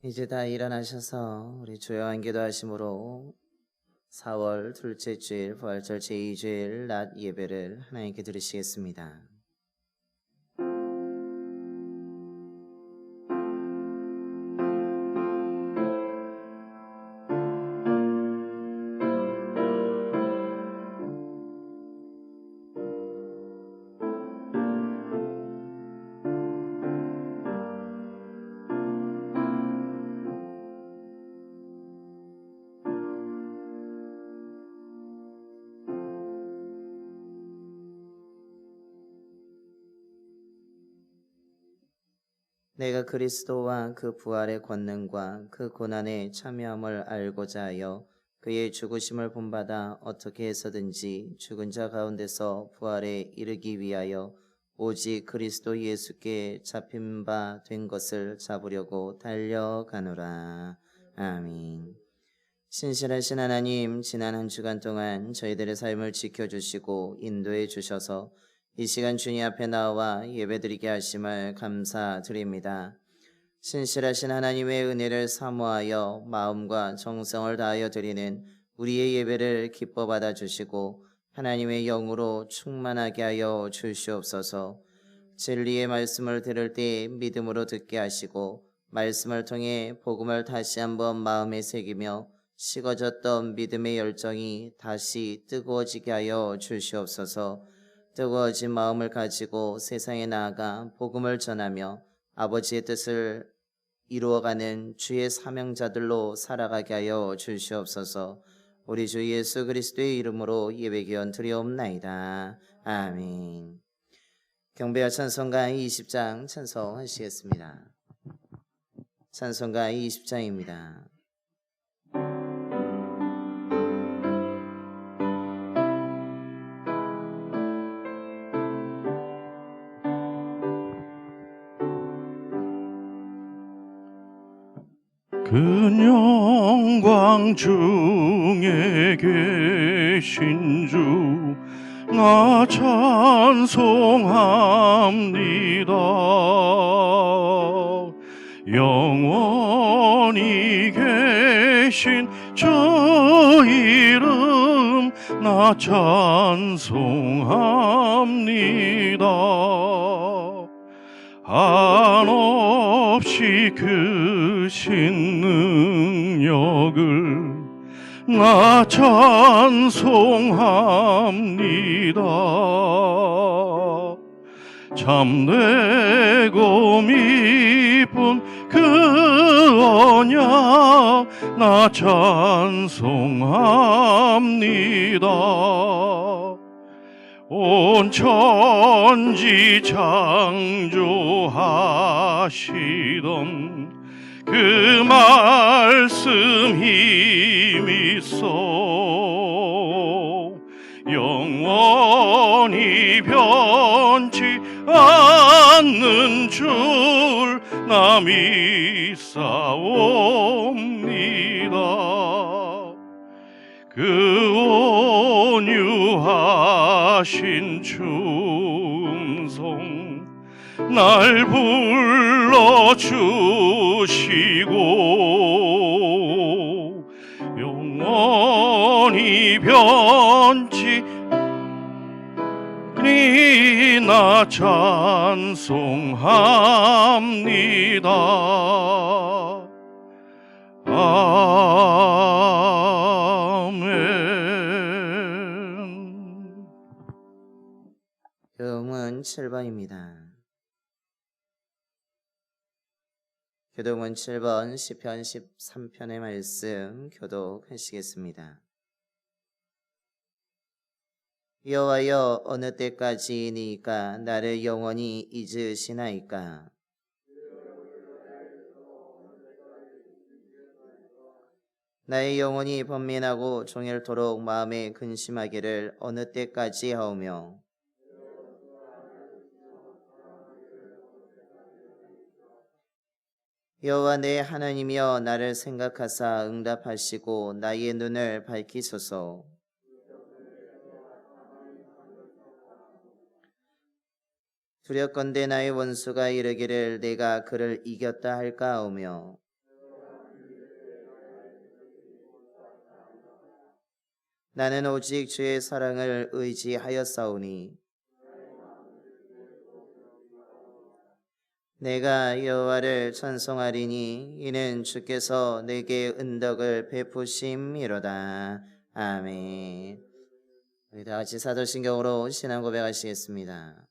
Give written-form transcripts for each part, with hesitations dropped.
이제 다 일어나셔서 우리 조용한 기도하심으로 4월 둘째 주일 부활절 제2주일 낮 예배를 하나님께 드리시겠습니다. 내가 그리스도와 그 부활의 권능과 그 고난에 참여함을 알고자 하여 그의 죽으심을 본받아 어떻게 해서든지 죽은 자 가운데서 부활에 이르기 위하여 오직 그리스도 예수께 잡힌 바 된 것을 잡으려고 달려가노라. 아멘. 신실하신 하나님, 지난 한 주간 동안 저희들의 삶을 지켜주시고 인도해 주셔서 이 시간 주님 앞에 나와 예배드리게 하심을 감사드립니다. 신실하신 하나님의 은혜를 사모하여 마음과 정성을 다하여 드리는 우리의 예배를 기뻐 받아주시고 하나님의 영으로 충만하게 하여 주시옵소서. 진리의 말씀을 들을 때 믿음으로 듣게 하시고 말씀을 통해 복음을 다시 한번 마음에 새기며 식어졌던 믿음의 열정이 다시 뜨거워지게 하여 주시옵소서. 뜨거워진 마음을 가지고 세상에 나아가 복음을 전하며 아버지의 뜻을 이루어가는 주의 사명자들로 살아가게 하여 주시옵소서. 우리 주 예수 그리스도의 이름으로 예배기원 드리옵나이다. 아멘. 경배와 찬송가 20장 찬송하시겠습니다. 찬송가 20장입니다. 큰 영광 중에 계신 주 나 찬송합니다. 영원히 계신 주 이름 나 찬송합니다. 한없이 크신 능력을 나 찬송합니다. 참되고 미쁜 그 언약 나 찬송합니다. 온 천지 창조하시던 그 말씀 힘있어 영원히 변치 않는 줄 나 믿사옵니다. 그 온유하신 충성 날 불러주시고 영원히 변치 나 찬송합니다. 아멘. 교동문 7번입니다. 교동문 7번 시편 13편의 말씀 교독하시겠습니다. 여호와여 어느 때까지이니까 나를 영원히 잊으시나이까. 나의 영혼이 번민하고 종일토록 마음에 근심하기를 어느 때까지 하오며 여호와 내 하나님이여 나를 생각하사 응답하시고 나의 눈을 밝히소서. 두렵건대 나의 원수가 이르기를 내가 그를 이겼다 할까 하오며 나는 오직 주의 사랑을 의지하였사오니 내가 여호와를 찬송하리니 이는 주께서 내게 은덕을 베푸심이로다. 아멘. 우리 다 같이 사도신경으로 신앙 고백하시겠습니다.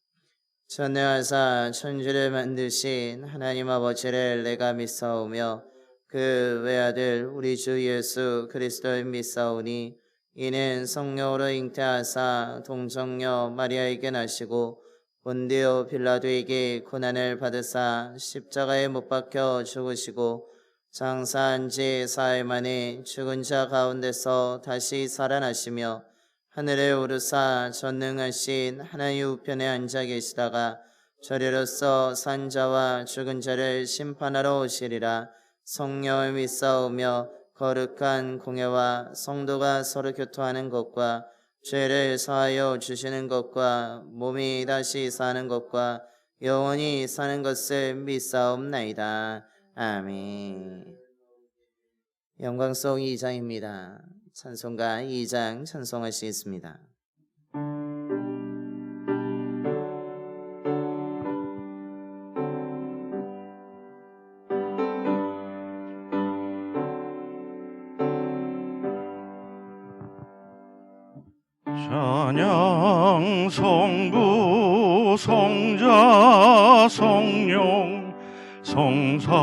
전능하사 천지를 만드신 하나님 아버지를 내가 믿사오며 그 외아들 우리 주 예수 그리스도를 믿사오니 이는 성령으로 잉태하사 동정녀 마리아에게 나시고 본디오 빌라도에게 고난을 받으사 십자가에 못 박혀 죽으시고 장사한 지 사흘 만에 죽은 자 가운데서 다시 살아나시며 하늘에 오르사 전능하신 하나님 우편에 앉아 계시다가 저리로서 산 자와 죽은 자를 심판하러 오시리라. 성령을 믿사오며 거룩한 공예와 성도가 서로 교통하는 것과 죄를 사하여 주시는 것과 몸이 다시 사는 것과 영원히 사는 것을 믿사옵나이다. 아멘. 영광송 2장입니다. 찬송가 2장 찬송하시겠습니다. 찬양 성부 성자 성령 성삼위일체께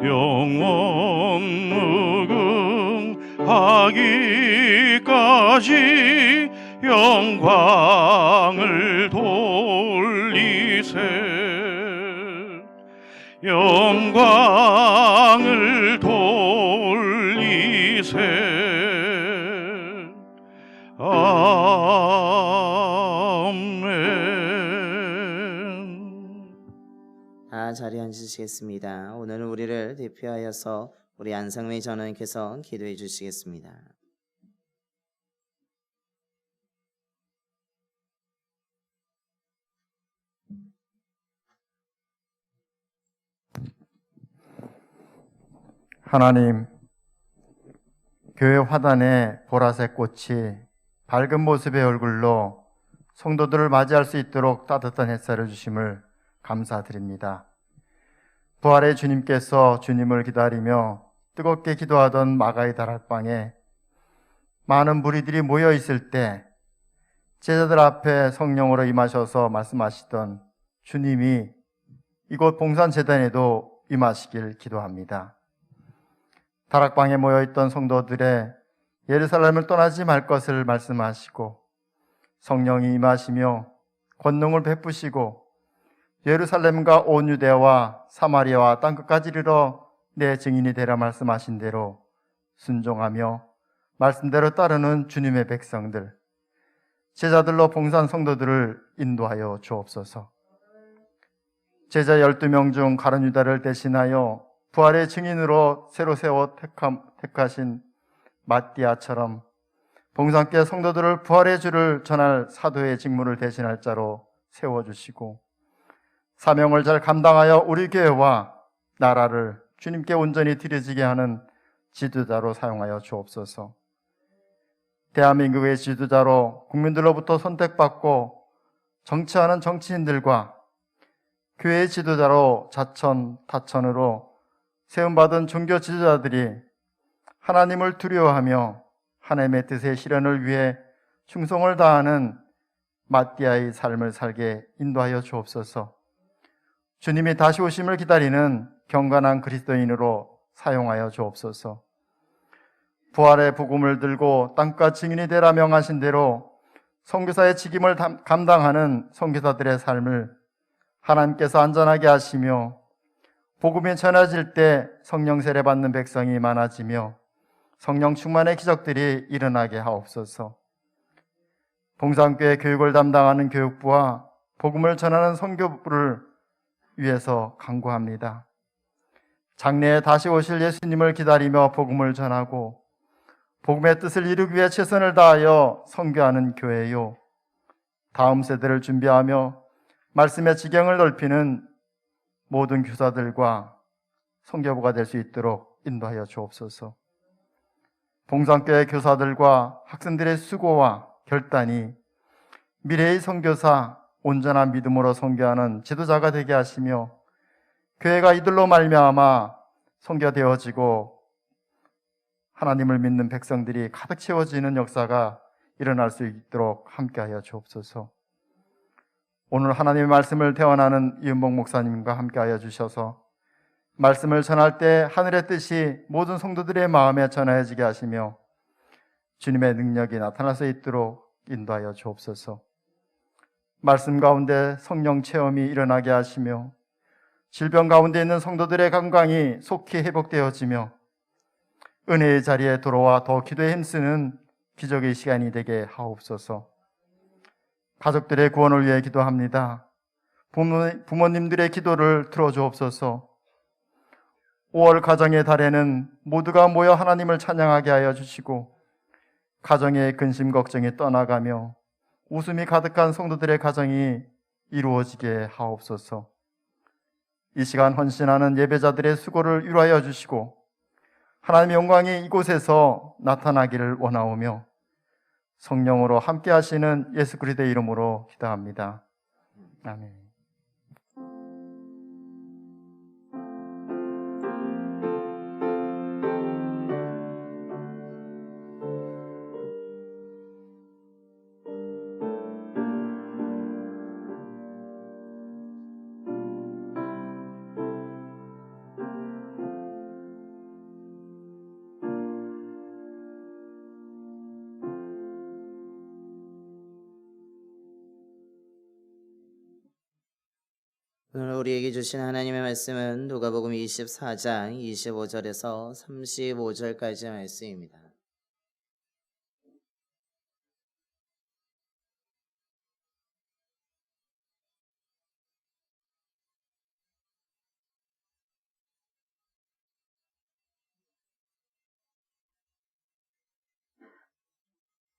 영원 무궁하기까지 영광을 돌리세 영광을 돌리세 아멘. 다 자리에 앉으시겠습니다. 오늘 우리를 대표하여서 우리 안상미 전원께서 기도해 주시겠습니다. 하나님, 교회 화단에 보라색 꽃이 밝은 모습의 얼굴로 성도들을 맞이할 수 있도록 따뜻한 햇살을 주심을 감사드립니다. 부활의 주님께서 주님을 기다리며 뜨겁게 기도하던 마가의 다락방에 많은 무리들이 모여 있을 때 제자들 앞에 성령으로 임하셔서 말씀하시던 주님이 이곳 봉산재단에도 임하시길 기도합니다. 다락방에 모여있던 성도들의 예루살렘을 떠나지 말 것을 말씀하시고 성령이 임하시며 권능을 베푸시고 예루살렘과 온 유대와 사마리아와 땅끝까지 이르러 내 증인이 되라 말씀하신 대로 순종하며 말씀대로 따르는 주님의 백성들, 제자들로 봉산 성도들을 인도하여 주옵소서. 제자 12명 중 가룟 유다를 대신하여 부활의 증인으로 새로 세워 택하신 마띠아처럼 봉산교회 성도들을 부활의 주를 전할 사도의 직무를 대신할 자로 세워주시고 사명을 잘 감당하여 우리 교회와 나라를 주님께 온전히 드려지게 하는 지도자로 사용하여 주옵소서. 대한민국의 지도자로 국민들로부터 선택받고 정치하는 정치인들과 교회의 지도자로 자천, 타천으로 세움받은 종교 지도자들이 하나님을 두려워하며 하나님의 뜻의 실현을 위해 충성을 다하는 마띠아의 삶을 살게 인도하여 주옵소서. 주님이 다시 오심을 기다리는 경건한 그리스도인으로 사용하여 주옵소서. 부활의 복음을 들고 땅과 증인이 되라 명하신 대로 선교사의 직임을 감당하는 선교사들의 삶을 하나님께서 안전하게 하시며 복음이 전해질 때 성령 세례 받는 백성이 많아지며 성령 충만의 기적들이 일어나게 하옵소서. 봉산교회 교육을 담당하는 교육부와 복음을 전하는 선교부를 위해서 간구합니다. 장래에 다시 오실 예수님을 기다리며 복음을 전하고 복음의 뜻을 이루기 위해 최선을 다하여 선교하는 교회요, 다음 세대를 준비하며 말씀의 지경을 넓히는 모든 교사들과 선교부가 될 수 있도록 인도하여 주옵소서. 봉산교회 교사들과 학생들의 수고와 결단이 미래의 선교사, 온전한 믿음으로 선교하는 지도자가 되게 하시며 교회가 이들로 말미암아 선교되어지고 하나님을 믿는 백성들이 가득 채워지는 역사가 일어날 수 있도록 함께하여 주옵소서. 오늘 하나님의 말씀을 대원하는 이은복 목사님과 함께하여 주셔서 말씀을 전할 때 하늘의 뜻이 모든 성도들의 마음에 전해지게 하시며 주님의 능력이 나타날 수 있도록 인도하여 주옵소서. 말씀 가운데 성령 체험이 일어나게 하시며 질병 가운데 있는 성도들의 건강이 속히 회복되어지며 은혜의 자리에 돌아와 더 기도에 힘쓰는 기적의 시간이 되게 하옵소서. 가족들의 구원을 위해 기도합니다. 부모님들의 기도를 들어주옵소서. 5월 가정의 달에는 모두가 모여 하나님을 찬양하게 하여 주시고 가정의 근심 걱정이 떠나가며 웃음이 가득한 성도들의 가정이 이루어지게 하옵소서. 이 시간 헌신하는 예배자들의 수고를 위로하여 주시고 하나님의 영광이 이곳에서 나타나기를 원하오며 성령으로 함께 하시는 예수 그리스도의 이름으로 기도합니다. 아멘. 오늘 우리에게 주신 하나님의 말씀은 누가복음 24장 25절에서 35절까지 말씀입니다.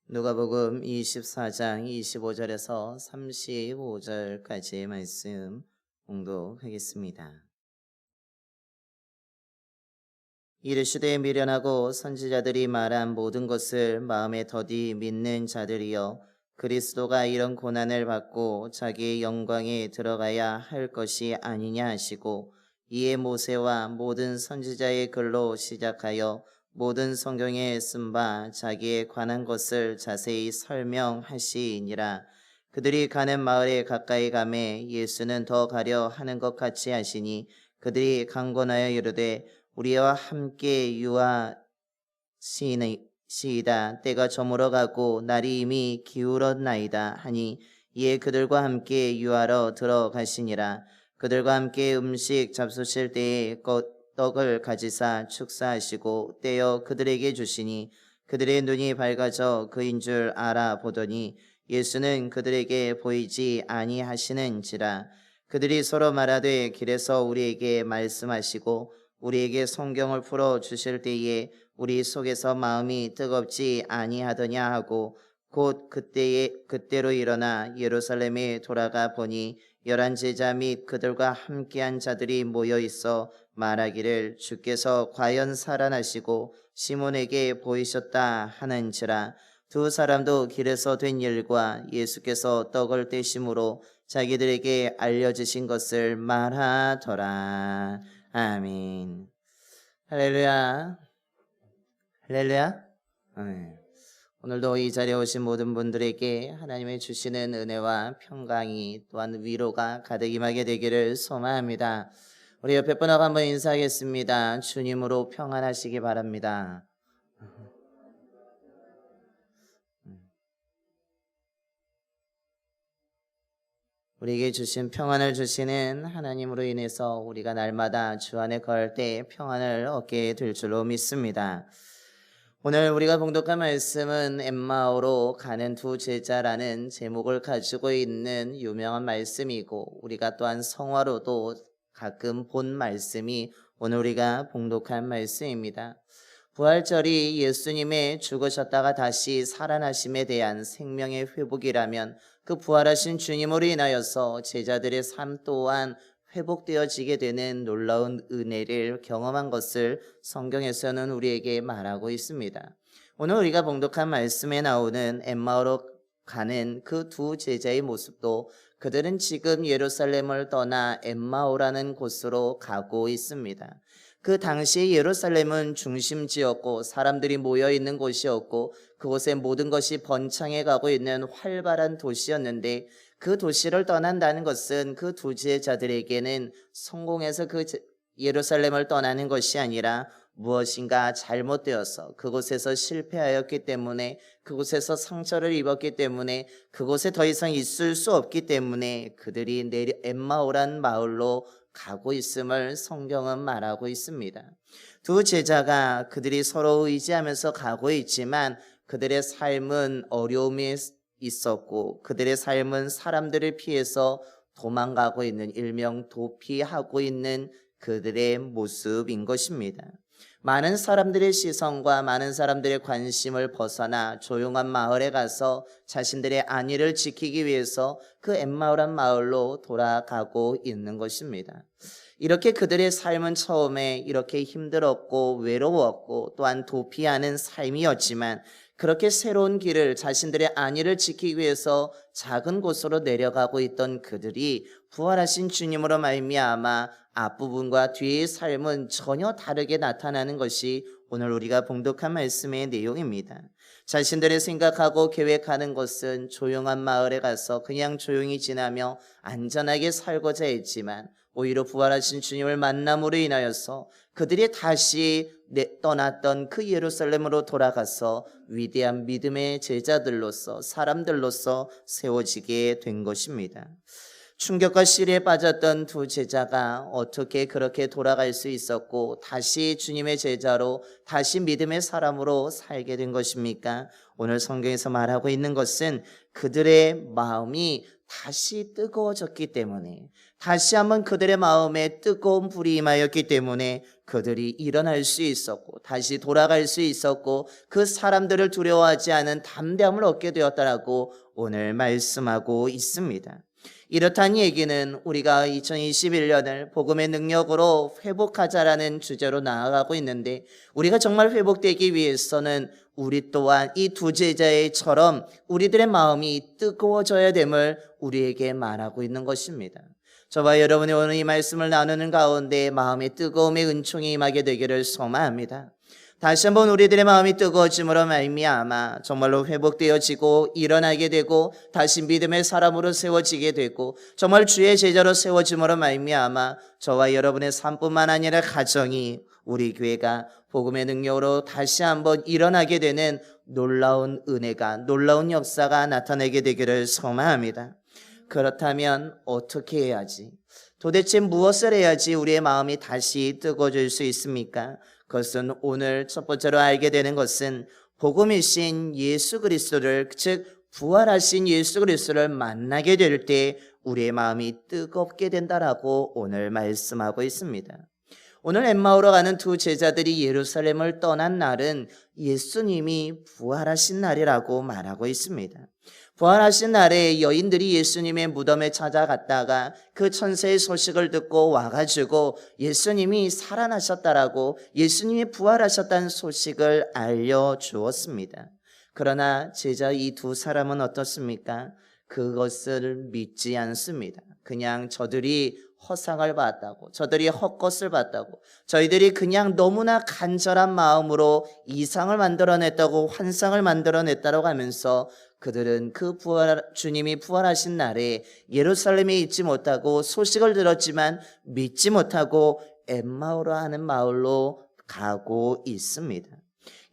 누가복음 24장 25절에서 35절까지의 말씀 봉독하겠습니다. 이르시되 미련하고 선지자들이 말한 모든 것을 마음에 더디 믿는 자들이여, 그리스도가 이런 고난을 받고 자기의 영광에 들어가야 할 것이 아니냐 하시고, 이에 모세와 모든 선지자의 글로 시작하여 모든 성경에 쓴 바 자기에 관한 것을 자세히 설명하시니라. 그들이 가는 마을에 가까이 가매 예수는 더 가려 하는 것 같이 하시니 그들이 강권하여 이르되 우리와 함께 유하시이다. 때가 저물어 가고 날이 이미 기울었나이다 하니, 이에 그들과 함께 유하러 들어가시니라. 그들과 함께 음식 잡수실 때에 떡을 가지사 축사하시고 떼어 그들에게 주시니 그들의 눈이 밝아져 그인 줄 알아보더니 예수는 그들에게 보이지 아니하시는지라. 그들이 서로 말하되 길에서 우리에게 말씀하시고 우리에게 성경을 풀어 주실 때에 우리 속에서 마음이 뜨겁지 아니하더냐 하고, 곧 그때로 일어나 예루살렘에 돌아가 보니 11 제자 및 그들과 함께한 자들이 모여 있어 말하기를 주께서 과연 살아나시고 시몬에게 보이셨다 하는지라. 두 사람도 길에서 된 일과 예수께서 떡을 떼심으로 자기들에게 알려주신 것을 말하더라. 아멘. 할렐루야. 할렐루야. 아멘. 오늘도 이 자리에 오신 모든 분들에게 하나님의 주시는 은혜와 평강이 또한 위로가 가득 임하게 되기를 소망합니다. 우리 옆에 분하고 한번 인사하겠습니다. 주님으로 평안하시기 바랍니다. 우리에게 주신 평안을 주시는 하나님으로 인해서 우리가 날마다 주 안에 거할 때 평안을 얻게 될 줄로 믿습니다. 오늘 우리가 봉독한 말씀은 엠마오로 가는 두 제자라는 제목을 가지고 있는 유명한 말씀이고, 우리가 또한 성화로도 가끔 본 말씀이 오늘 우리가 봉독한 말씀입니다. 부활절이 예수님의 죽으셨다가 다시 살아나심에 대한 생명의 회복이라면 그 부활하신 주님으로 인하여서 제자들의 삶 또한 회복되어지게 되는 놀라운 은혜를 경험한 것을 성경에서는 우리에게 말하고 있습니다. 오늘 우리가 봉독한 말씀에 나오는 엠마오로 가는 그 두 제자의 모습도 그들은 지금 예루살렘을 떠나 엠마오라는 곳으로 가고 있습니다. 그 당시 예루살렘은 중심지였고 사람들이 모여 있는 곳이었고 그곳에 모든 것이 번창해 가고 있는 활발한 도시였는데 그 도시를 떠난다는 것은 그 두 제자들에게는 성공해서 예루살렘을 떠나는 것이 아니라 무엇인가 잘못되어서 그곳에서 실패하였기 때문에 그곳에서 상처를 입었기 때문에 그곳에 더 이상 있을 수 없기 때문에 그들이 엠마오란 마을로 가고 있음을 성경은 말하고 있습니다. 두 제자가 그들이 서로 의지하면서 가고 있지만 그들의 삶은 어려움이 있었고 그들의 삶은 사람들을 피해서 도망가고 있는 일명 도피하고 있는 그들의 모습인 것입니다. 많은 사람들의 시선과 많은 사람들의 관심을 벗어나 조용한 마을에 가서 자신들의 안위를 지키기 위해서 그 엠마오란 마을로 돌아가고 있는 것입니다. 이렇게 그들의 삶은 처음에 이렇게 힘들었고 외로웠고 또한 도피하는 삶이었지만 그렇게 새로운 길을 자신들의 안위를 지키기 위해서 작은 곳으로 내려가고 있던 그들이 부활하신 주님으로 말미암아 앞부분과 뒤의 삶은 전혀 다르게 나타나는 것이 오늘 우리가 봉독한 말씀의 내용입니다. 자신들이 생각하고 계획하는 것은 조용한 마을에 가서 그냥 조용히 지나며 안전하게 살고자 했지만 오히려 부활하신 주님을 만남으로 인하여서 그들이 다시 떠났던 그 예루살렘으로 돌아가서 위대한 믿음의 제자들로서 사람들로서 세워지게 된 것입니다. 충격과 시리에 빠졌던 두 제자가 어떻게 그렇게 돌아갈 수 있었고 다시 주님의 제자로 다시 믿음의 사람으로 살게 된 것입니까? 오늘 성경에서 말하고 있는 것은 그들의 마음이 다시 뜨거워졌기 때문에 다시 한번 그들의 마음에 뜨거운 불이 임하였기 때문에 그들이 일어날 수 있었고 다시 돌아갈 수 있었고 그 사람들을 두려워하지 않은 담대함을 얻게 되었다라고 오늘 말씀하고 있습니다. 이렇다는 얘기는 우리가 2021년을 복음의 능력으로 회복하자라는 주제로 나아가고 있는데 우리가 정말 회복되기 위해서는 우리 또한 이 두 제자의처럼 우리들의 마음이 뜨거워져야 됨을 우리에게 말하고 있는 것입니다. 저와 여러분이 오늘 이 말씀을 나누는 가운데 마음의 뜨거움의 은총이 임하게 되기를 소망합니다. 다시 한번 우리들의 마음이 뜨거워짐으로 말미암아 정말로 회복되어지고 일어나게 되고 다시 믿음의 사람으로 세워지게 되고 정말 주의 제자로 세워짐으로 말미암아 저와 여러분의 삶뿐만 아니라 가정이 우리 교회가 복음의 능력으로 다시 한번 일어나게 되는 놀라운 은혜가 놀라운 역사가 나타나게 되기를 소망합니다. 그렇다면 어떻게 해야지? 도대체 무엇을 해야지 우리의 마음이 다시 뜨거워질 수 있습니까? 그것은 오늘 첫 번째로 알게 되는 것은 복음이신 예수 그리스도를 즉 부활하신 예수 그리스도를 만나게 될 때 우리의 마음이 뜨겁게 된다라고 오늘 말씀하고 있습니다. 오늘 엠마오로 가는 두 제자들이 예루살렘을 떠난 날은 예수님이 부활하신 날이라고 말하고 있습니다. 부활하신 날에 여인들이 예수님의 무덤에 찾아갔다가 그 천사의 소식을 듣고 와가지고 예수님이 살아나셨다라고 예수님이 부활하셨다는 소식을 알려주었습니다. 그러나 제자 이 두 사람은 어떻습니까? 그것을 믿지 않습니다. 그냥 저들이 허상을 봤다고, 저들이 헛것을 봤다고, 저희들이 그냥 너무나 간절한 마음으로 이상을 만들어냈다고, 환상을 만들어냈다고 하면서 그들은 주님이 부활하신 날에 예루살렘에 있지 못하고 소식을 들었지만 믿지 못하고 엠마오로 하는 마을로 가고 있습니다.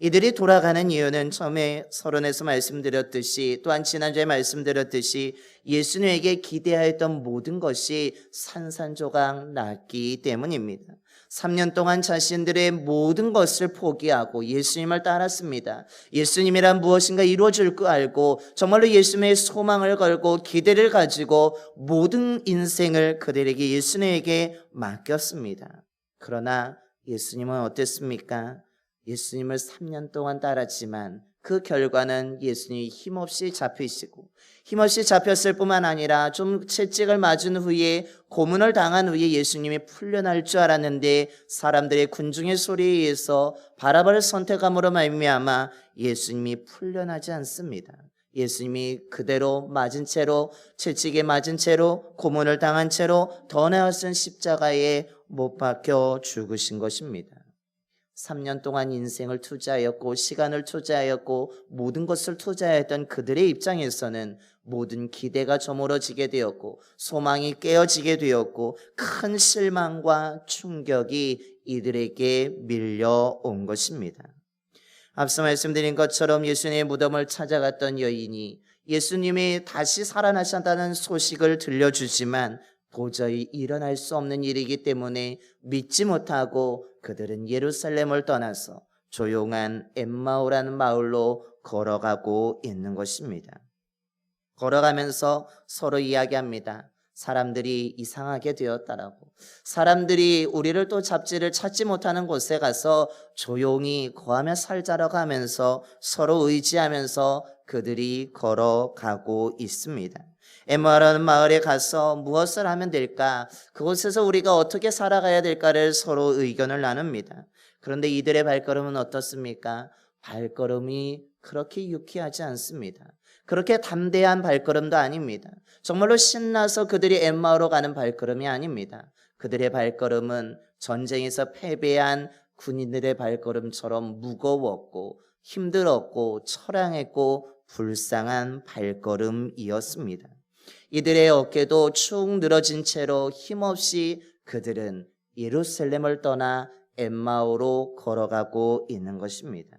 이들이 돌아가는 이유는 처음에 서론에서 말씀드렸듯이 또한 지난주에 말씀드렸듯이 예수님에게 기대하였던 모든 것이 산산조각 났기 때문입니다. 3년 동안 자신들의 모든 것을 포기하고 예수님을 따랐습니다. 예수님이란 무엇인가 이루어질 거 알고 정말로 예수님의 소망을 걸고 기대를 가지고 모든 인생을 그들에게 예수님에게 맡겼습니다. 그러나 예수님은 어땠습니까? 예수님을 3년 동안 따랐지만 그 결과는 예수님이 힘없이 잡히시고 힘없이 잡혔을 뿐만 아니라 좀 채찍을 맞은 후에 고문을 당한 후에 예수님이 풀려날 줄 알았는데 사람들의 군중의 소리에 의해서 바라바를 선택함으로 말미암아 예수님이 풀려나지 않습니다. 예수님이 그대로 맞은 채로 채찍에 맞은 채로 고문을 당한 채로 더 나아가신 십자가에 못 박혀 죽으신 것입니다. 3년 동안 인생을 투자하였고 시간을 투자하였고 모든 것을 투자했던 그들의 입장에서는 모든 기대가 저물어지게 되었고 소망이 깨어지게 되었고 큰 실망과 충격이 이들에게 밀려온 것입니다. 앞서 말씀드린 것처럼 예수님의 무덤을 찾아갔던 여인이 예수님이 다시 살아나셨다는 소식을 들려주지만 도저히 일어날 수 없는 일이기 때문에 믿지 못하고 그들은 예루살렘을 떠나서 조용한 엠마오라는 마을로 걸어가고 있는 것입니다. 걸어가면서 서로 이야기합니다. 사람들이 이상하게 되었다라고. 사람들이 우리를 또 잡지를 찾지 못하는 곳에 가서 조용히 거하며 살자라고 하면서 서로 의지하면서 그들이 걸어가고 있습니다. 엠마오라는 마을에 가서 무엇을 하면 될까? 그곳에서 우리가 어떻게 살아가야 될까를 서로 의견을 나눕니다. 그런데 이들의 발걸음은 어떻습니까? 발걸음이 그렇게 유쾌하지 않습니다. 그렇게 담대한 발걸음도 아닙니다. 정말로 신나서 그들이 엠마오로 가는 발걸음이 아닙니다. 그들의 발걸음은 전쟁에서 패배한 군인들의 발걸음처럼 무거웠고 힘들었고 처량했고 불쌍한 발걸음이었습니다. 이들의 어깨도 축 늘어진 채로 힘없이 그들은 예루살렘을 떠나 엠마오로 걸어가고 있는 것입니다.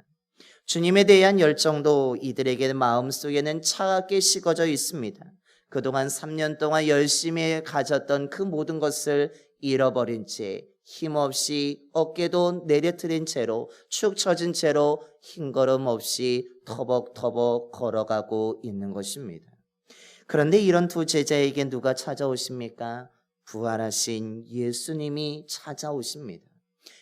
주님에 대한 열정도 이들에게 마음속에는 차갑게 식어져 있습니다. 그동안 3년 동안 열심히 가졌던 그 모든 것을 잃어버린 채 힘없이 어깨도 내려뜨린 채로 축 처진 채로 흰걸음 없이 터벅터벅 걸어가고 있는 것입니다. 그런데 이런 두 제자에게 누가 찾아오십니까? 부활하신 예수님이 찾아오십니다.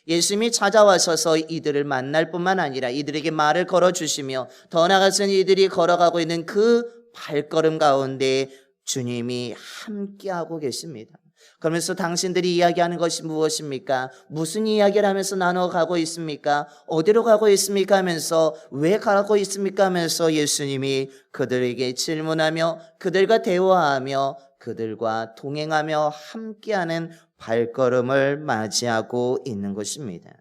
예수님이 찾아와셔서 이들을 만날 뿐만 아니라 이들에게 말을 걸어주시며 더 나아가서 이들이 걸어가고 있는 그 발걸음 가운데 주님이 함께하고 계십니다. 그러면서 당신들이 이야기하는 것이 무엇입니까? 무슨 이야기를 하면서 나눠가고 있습니까? 어디로 가고 있습니까? 하면서 왜 가고 있습니까? 하면서 예수님이 그들에게 질문하며 그들과 대화하며 그들과 동행하며 함께하는 발걸음을 맞이하고 있는 것입니다.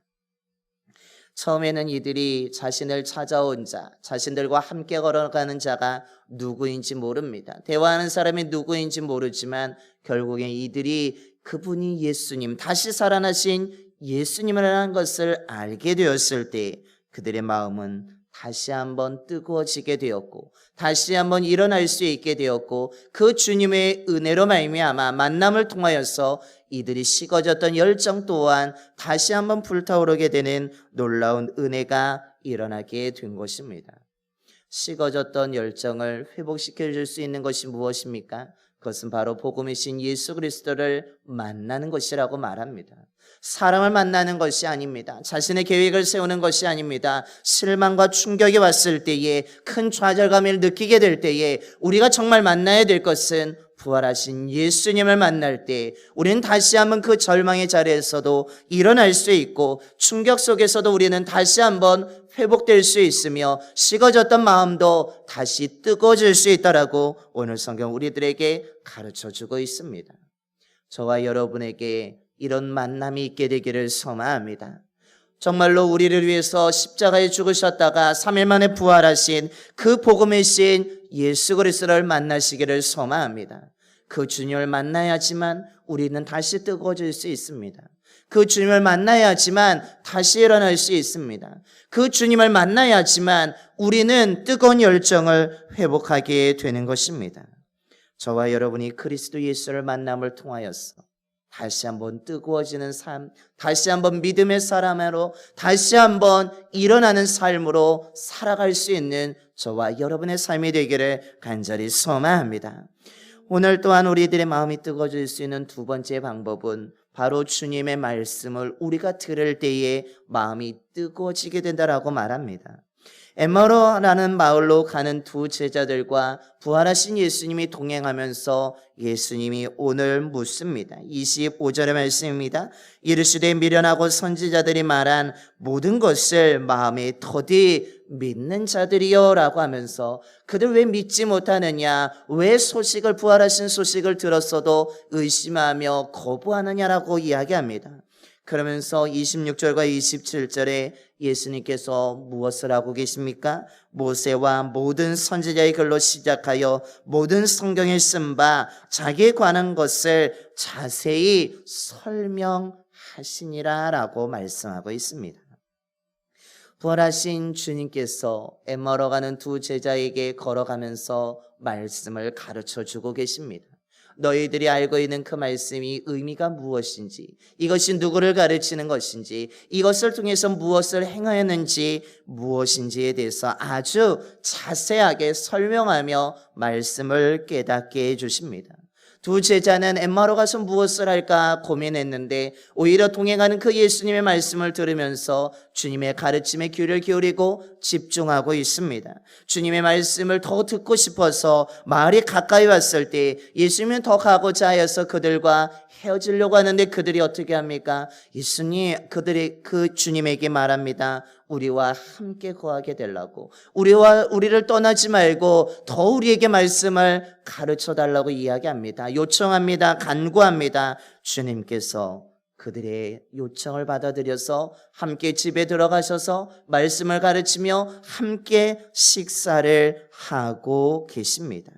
처음에는 이들이 자신을 찾아온 자, 자신들과 함께 걸어가는 자가 누구인지 모릅니다. 대화하는 사람이 누구인지 모르지만 결국엔 이들이 그분이 예수님, 다시 살아나신 예수님이라는 것을 알게 되었을 때 그들의 마음은 다시 한번 뜨거워지게 되었고 다시 한번 일어날 수 있게 되었고 그 주님의 은혜로 말미암아 만남을 통하여서 이들이 식어졌던 열정 또한 다시 한번 불타오르게 되는 놀라운 은혜가 일어나게 된 것입니다. 식어졌던 열정을 회복시켜 줄 수 있는 것이 무엇입니까? 그것은 바로 복음이신 예수 그리스도를 만나는 것이라고 말합니다. 사람을 만나는 것이 아닙니다. 자신의 계획을 세우는 것이 아닙니다. 실망과 충격이 왔을 때에 큰 좌절감을 느끼게 될 때에 우리가 정말 만나야 될 것은 부활하신 예수님을 만날 때 우리는 다시 한번 그 절망의 자리에서도 일어날 수 있고 충격 속에서도 우리는 다시 한번 회복될 수 있으며 식어졌던 마음도 다시 뜨거워질 수 있다라고 오늘 성경 우리들에게 가르쳐주고 있습니다. 저와 여러분에게 이런 만남이 있게 되기를 소망합니다. 정말로 우리를 위해서 십자가에 죽으셨다가 3일 만에 부활하신 그 복음이신 예수 그리스도를 만나시기를 소망합니다. 그 주님을 만나야지만 우리는 다시 뜨거워질 수 있습니다. 그 주님을 만나야지만 다시 일어날 수 있습니다. 그 주님을 만나야지만 우리는 뜨거운 열정을 회복하게 되는 것입니다. 저와 여러분이 그리스도 예수를 만남을 통하여서 다시 한번 뜨거워지는 삶, 다시 한번 믿음의 사람으로 다시 한번 일어나는 삶으로 살아갈 수 있는 저와 여러분의 삶이 되기를 간절히 소망합니다. 오늘 또한 우리들의 마음이 뜨거워질 수 있는 두 번째 방법은 바로 주님의 말씀을 우리가 들을 때에 마음이 뜨거워지게 된다라고 말합니다. 엠마오라는 마을로 가는 두 제자들과 부활하신 예수님이 동행하면서 예수님이 오늘 묻습니다. 25절의 말씀입니다. 이르시되 미련하고 선지자들이 말한 모든 것을 마음에 더디 믿는 자들이여 라고 하면서 그들 왜 믿지 못하느냐, 왜 소식을 부활하신 소식을 들었어도 의심하며 거부하느냐라고 이야기합니다. 그러면서 26절과 27절에 예수님께서 무엇을 하고 계십니까? 모세와 모든 선지자의 글로 시작하여 모든 성경에 쓴 바 자기에 관한 것을 자세히 설명하시니라 라고 말씀하고 있습니다. 부활하신 주님께서 엠마오로 가는 두 제자에게 걸어가면서 말씀을 가르쳐 주고 계십니다. 너희들이 알고 있는 그 말씀이 의미가 무엇인지, 이것이 누구를 가르치는 것인지, 이것을 통해서 무엇을 행하였는지, 무엇인지에 대해서 아주 자세하게 설명하며 말씀을 깨닫게 해주십니다. 두 제자는 엠마오로 가서 무엇을 할까 고민했는데 오히려 동행하는 그 예수님의 말씀을 들으면서 주님의 가르침에 귀를 기울이고 집중하고 있습니다. 주님의 말씀을 더 듣고 싶어서 마을이 가까이 왔을 때 예수님은 더 가고자 하여서 그들과 헤어지려고 하는데 그들이 어떻게 합니까? 예수님, 그들이 그 주님에게 말합니다. 우리와 함께 거하게 되려고, 우리를 떠나지 말고 더 우리에게 말씀을 가르쳐 달라고 이야기합니다. 요청합니다. 간구합니다. 주님께서 그들의 요청을 받아들여서 함께 집에 들어가셔서 말씀을 가르치며 함께 식사를 하고 계십니다.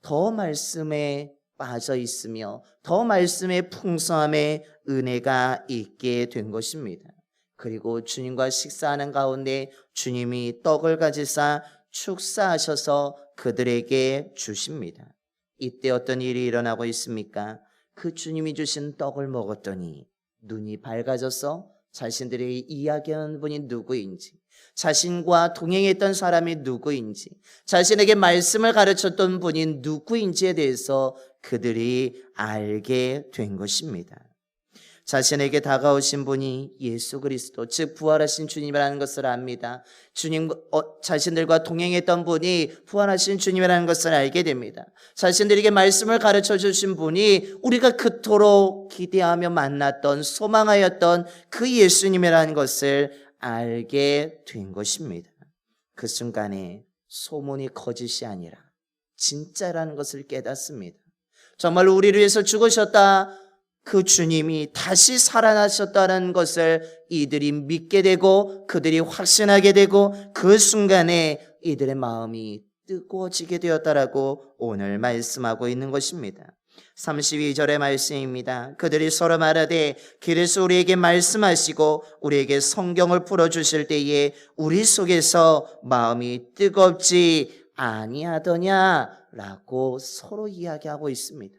더 말씀에 빠져 있으며 더 말씀의 풍성함에 은혜가 있게 된 것입니다. 그리고 주님과 식사하는 가운데 주님이 떡을 가지사 축사하셔서 그들에게 주십니다. 이때 어떤 일이 일어나고 있습니까? 그 주님이 주신 떡을 먹었더니 눈이 밝아져서 자신들에게 이야기하는 분이 누구인지, 자신과 동행했던 사람이 누구인지, 자신에게 말씀을 가르쳤던 분이 누구인지에 대해서 그들이 알게 된 것입니다. 자신에게 다가오신 분이 예수 그리스도, 즉 부활하신 주님이라는 것을 압니다. 자신들과 동행했던 분이 부활하신 주님이라는 것을 알게 됩니다. 자신들에게 말씀을 가르쳐 주신 분이 우리가 그토록 기대하며 만났던, 소망하였던 그 예수님이라는 것을 알게 된 것입니다. 그 순간에 소문이 거짓이 아니라 진짜라는 것을 깨닫습니다. 정말 우리를 위해서 죽으셨다, 그 주님이 다시 살아나셨다는 것을 이들이 믿게 되고 그들이 확신하게 되고 그 순간에 이들의 마음이 뜨거워지게 되었다라고 오늘 말씀하고 있는 것입니다. 32절의 말씀입니다. 그들이 서로 말하되 길에서 우리에게 말씀하시고 우리에게 성경을 풀어주실 때에 우리 속에서 마음이 뜨겁지 아니하더냐라고 서로 이야기하고 있습니다.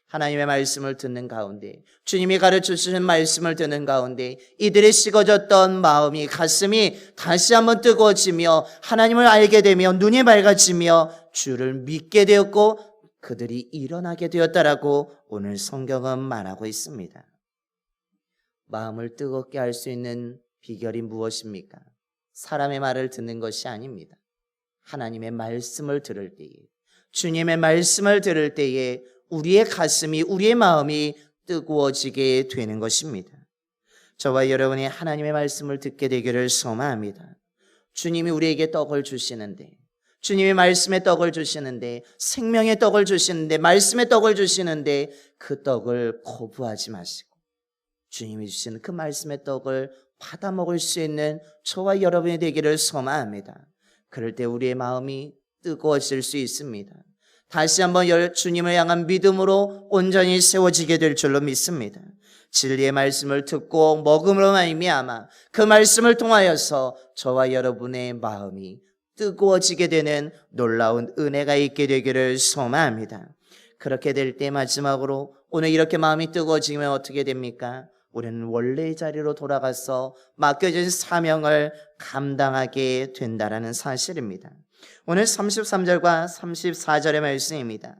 하나님의 말씀을 듣는 가운데, 주님이 가르쳐 주신 말씀을 듣는 가운데 이들의 식어졌던 마음이, 가슴이 다시 한번 뜨거워지며 하나님을 알게 되며 눈이 밝아지며 주를 믿게 되었고 그들이 일어나게 되었다라고 오늘 성경은 말하고 있습니다. 마음을 뜨겁게 할 수 있는 비결이 무엇입니까? 사람의 말을 듣는 것이 아닙니다. 하나님의 말씀을 들을 때에, 주님의 말씀을 들을 때에 우리의 가슴이, 우리의 마음이 뜨거워지게 되는 것입니다. 저와 여러분이 하나님의 말씀을 듣게 되기를 소망합니다. 주님이 우리에게 떡을 주시는데, 주님이 말씀의 떡을 주시는데, 생명의 떡을 주시는데, 말씀의 떡을 주시는데 그 떡을 거부하지 마시고 주님이 주시는 그 말씀의 떡을 받아 먹을 수 있는 저와 여러분이 되기를 소망합니다. 그럴 때 우리의 마음이 뜨거워질 수 있습니다. 다시 한번 주님을 향한 믿음으로 온전히 세워지게 될 줄로 믿습니다. 진리의 말씀을 듣고 먹음으로 말미암아 그 말씀을 통하여서 저와 여러분의 마음이 뜨거워지게 되는 놀라운 은혜가 있게 되기를 소망합니다. 그렇게 될 때 마지막으로 오늘 이렇게 마음이 뜨거워지면 어떻게 됩니까? 우리는 원래의 자리로 돌아가서 맡겨진 사명을 감당하게 된다라는 사실입니다. 오늘 33절과 34절의 말씀입니다.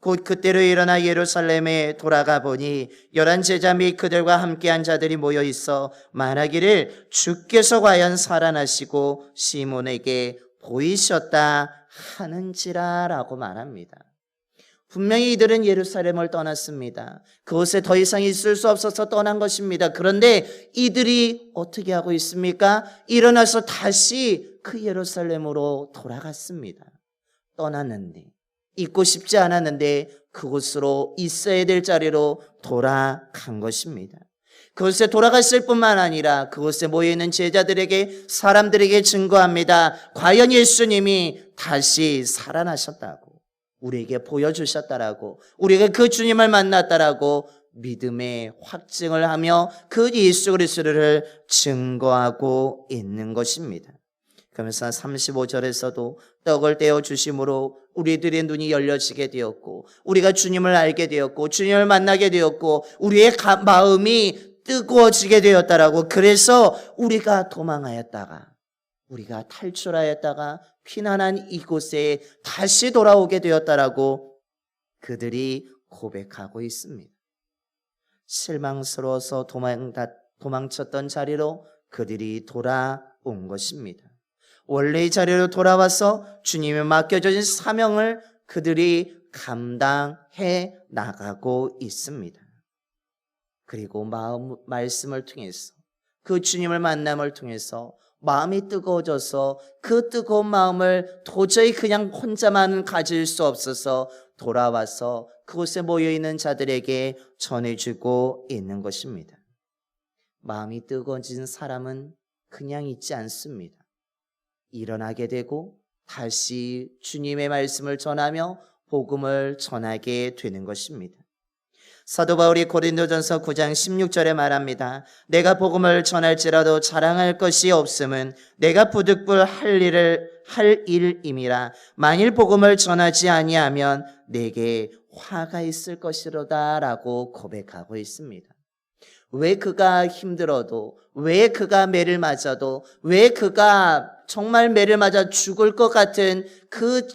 곧 그때로 일어나 예루살렘에 돌아가 보니 11 제자 및 그들과 함께한 자들이 모여 있어 말하기를 주께서 과연 살아나시고 시몬에게 보이셨다 하는지라라고 말합니다. 분명히 이들은 예루살렘을 떠났습니다. 그곳에 더 이상 있을 수 없어서 떠난 것입니다. 그런데 이들이 어떻게 하고 있습니까? 일어나서 다시 그 예루살렘으로 돌아갔습니다. 떠났는데, 있고 싶지 않았는데 그곳으로 있어야 될 자리로 돌아간 것입니다. 그곳에 돌아갔을 뿐만 아니라 그곳에 모여있는 제자들에게, 사람들에게 증거합니다. 과연 예수님이 다시 살아나셨다고, 우리에게 보여주셨다라고, 우리가 그 주님을 만났다라고 믿음의 확증을 하며 그 예수 그리스도를 증거하고 있는 것입니다. 그러면서 35절에서도 떡을 떼어 주심으로 우리들의 눈이 열려지게 되었고, 우리가 주님을 알게 되었고, 주님을 만나게 되었고, 우리의 마음이 뜨거워지게 되었다라고, 그래서 우리가 도망하였다가, 우리가 탈출하였다가 피난한 이곳에 다시 돌아오게 되었다라고 그들이 고백하고 있습니다. 실망스러워서 도망쳤던 자리로 그들이 돌아온 것입니다. 원래의 자리로 돌아와서 주님이 맡겨주신 사명을 그들이 감당해 나가고 있습니다. 그리고 말씀을 통해서, 그 주님을 만남을 통해서 마음이 뜨거워져서 그 뜨거운 마음을 도저히 그냥 혼자만 가질 수 없어서 돌아와서 그곳에 모여있는 자들에게 전해주고 있는 것입니다. 마음이 뜨거워진 사람은 그냥 있지 않습니다. 일어나게 되고 다시 주님의 말씀을 전하며 복음을 전하게 되는 것입니다. 사도 바울이 고린도전서 9장 16절에 말합니다. 내가 복음을 전할지라도 자랑할 것이 없음은 내가 부득불 할 일임이라. 만일 복음을 전하지 아니하면 내게 화가 있을 것이로다 라고 고백하고 있습니다. 왜 그가 힘들어도, 왜 그가 매를 맞아도, 왜 그가 정말 매를 맞아 죽을 것 같은 그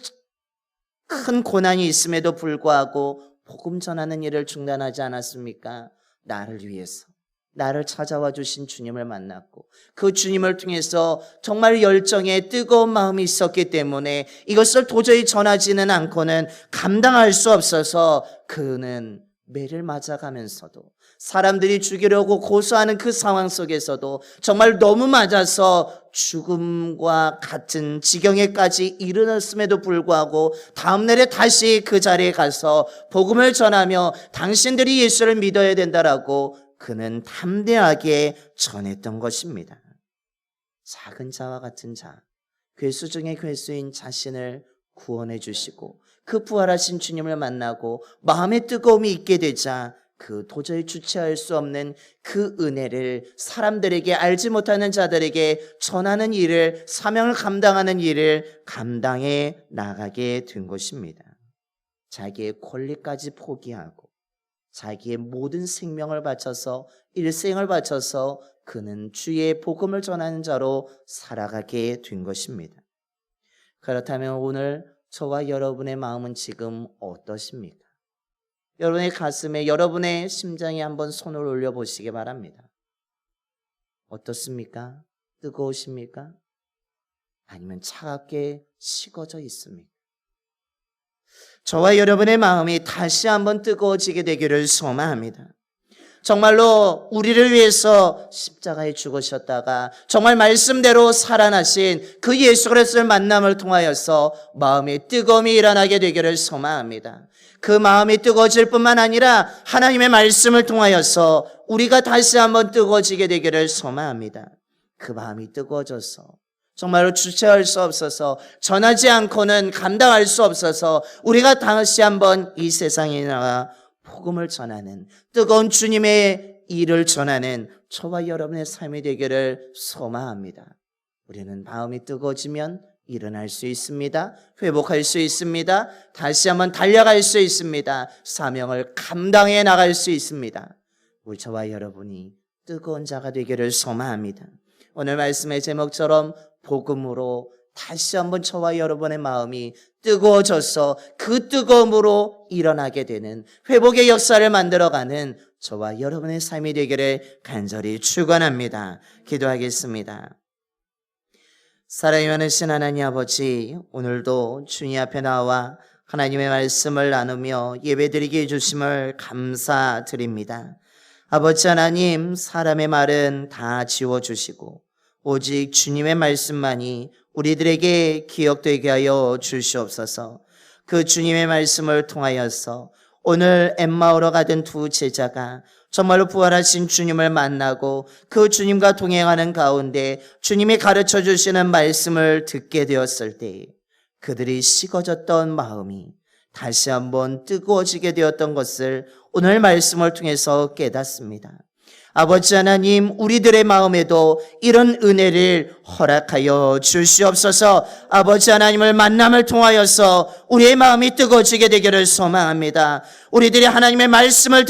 큰 고난이 있음에도 불구하고 복음 전하는 일을 중단하지 않았습니까? 나를 위해서, 나를 찾아와 주신 주님을 만났고 그 주님을 통해서 정말 열정에 뜨거운 마음이 있었기 때문에 이것을 도저히 전하지는 않고는 감당할 수 없어서 그는 매를 맞아가면서도, 사람들이 죽이려고 고소하는 그 상황 속에서도 정말 너무 맞아서 죽음과 같은 지경에까지 이르렀음에도 불구하고 다음날에 다시 그 자리에 가서 복음을 전하며 당신들이 예수를 믿어야 된다라고 그는 담대하게 전했던 것입니다. 작은 자와 같은 자, 괴수 중에 괴수인 자신을 구원해 주시고 그 부활하신 주님을 만나고 마음의 뜨거움이 있게 되자 그 도저히 주체할 수 없는 그 은혜를 사람들에게, 알지 못하는 자들에게 전하는 일을, 사명을 감당하는 일을 감당해 나가게 된 것입니다. 자기의 권리까지 포기하고 자기의 모든 생명을 바쳐서, 일생을 바쳐서 그는 주의 복음을 전하는 자로 살아가게 된 것입니다. 그렇다면 오늘 저와 여러분의 마음은 지금 어떠십니까? 여러분의 가슴에, 여러분의 심장에 한번 손을 올려보시기 바랍니다. 어떻습니까? 뜨거우십니까? 아니면 차갑게 식어져 있습니까? 저와 여러분의 마음이 다시 한번 뜨거워지게 되기를 소망합니다. 정말로 우리를 위해서 십자가에 죽으셨다가 정말 말씀대로 살아나신 그 예수 그리스도의 만남을 통하여서 마음의 뜨거움이 일어나게 되기를 소망합니다. 그 마음이 뜨거워질 뿐만 아니라 하나님의 말씀을 통하여서 우리가 다시 한번 뜨거워지게 되기를 소망합니다. 그 마음이 뜨거워져서 정말로 주체할 수 없어서, 전하지 않고는 감당할 수 없어서 우리가 다시 한번 이 세상에 나가 복음을 전하는, 뜨거운 주님의 일을 전하는 저와 여러분의 삶이 되기를 소망합니다. 우리는 마음이 뜨거워지면 일어날 수 있습니다. 회복할 수 있습니다. 다시 한번 달려갈 수 있습니다. 사명을 감당해 나갈 수 있습니다. 우리 저와 여러분이 뜨거운 자가 되기를 소망합니다. 오늘 말씀의 제목처럼 복음으로 다시 한번 저와 여러분의 마음이 뜨거워져서 그 뜨거움으로 일어나게 되는 회복의 역사를 만들어가는 저와 여러분의 삶이 되기를 간절히 축원합니다. 기도하겠습니다. 사랑이 많으신 하나님 아버지, 오늘도 주님 앞에 나와 하나님의 말씀을 나누며 예배드리게 해주심을 감사드립니다. 아버지 하나님, 사람의 말은 다 지워주시고 오직 주님의 말씀만이 우리들에게 기억되게 하여 주시옵소서. 그 주님의 말씀을 통하여서 오늘 엠마오로 가던 두 제자가 정말로 부활하신 주님을 만나고 그 주님과 동행하는 가운데 주님이 가르쳐 주시는 말씀을 듣게 되었을 때 그들이 식어졌던 마음이 다시 한번 뜨거워지게 되었던 것을 오늘 말씀을 통해서 깨닫습니다. 아버지 하나님, 우리들의 마음에도 이런 은혜를 허락하여 주시옵소서. 아버지 하나님을 만남을 통하여서 우리의 마음이 뜨거워지게 되기를 소망합니다. 우리들이 하나님의 말씀을